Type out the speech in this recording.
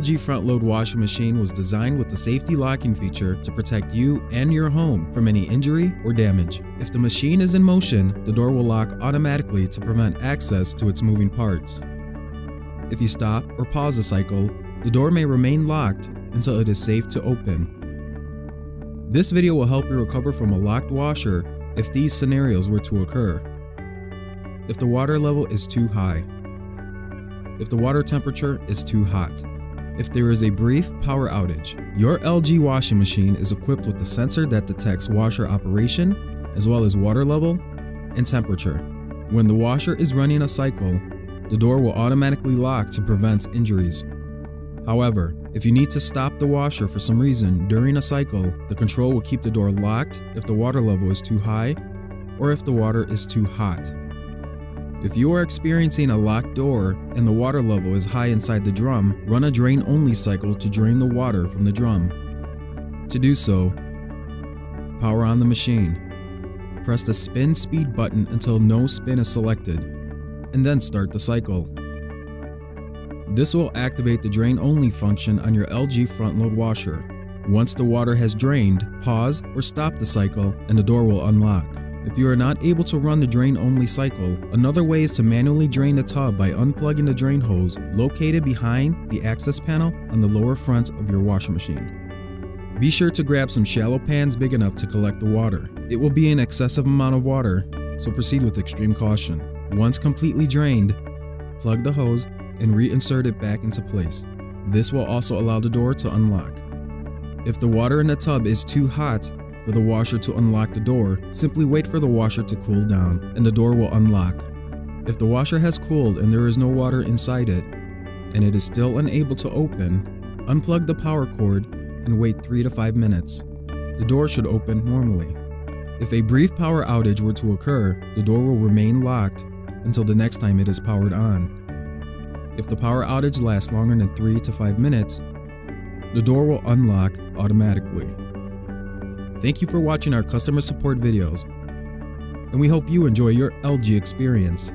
LG front-load washing machine was designed with the safety locking feature to protect you and your home from any injury or damage. If the machine is in motion, the door will lock automatically to prevent access to its moving parts. If you stop or pause the cycle, the door may remain locked until it is safe to open. This video will help you recover from a locked washer if these scenarios were to occur. If the water level is too high. If the water temperature is too hot. If there is a brief power outage. Your LG washing machine is equipped with a sensor that detects washer operation as well as water level and temperature. When the washer is running a cycle, the door will automatically lock to prevent injuries. However, if you need to stop the washer for some reason during a cycle, the control will keep the door locked if the water level is too high or if the water is too hot. If you are experiencing a locked door and the water level is high inside the drum, run a drain-only cycle to drain the water from the drum. To do so, power on the machine. Press the spin speed button until no spin is selected, and then start the cycle. This will activate the drain-only function on your LG front-load washer. Once the water has drained, pause or stop the cycle and the door will unlock. If you are not able to run the drain-only cycle, another way is to manually drain the tub by unplugging the drain hose located behind the access panel on the lower front of your washing machine. Be sure to grab some shallow pans big enough to collect the water. It will be an excessive amount of water, so proceed with extreme caution. Once completely drained, plug the hose and reinsert it back into place. This will also allow the door to unlock. If the water in the tub is too hot for the washer to unlock the door, simply wait for the washer to cool down and the door will unlock. If the washer has cooled and there is no water inside it, and it is still unable to open, unplug the power cord and wait 3 to 5 minutes. The door should open normally. If a brief power outage were to occur, the door will remain locked until the next time it is powered on. If the power outage lasts longer than 3 to 5 minutes, the door will unlock automatically. Thank you for watching our customer support videos, and we hope you enjoy your LG experience.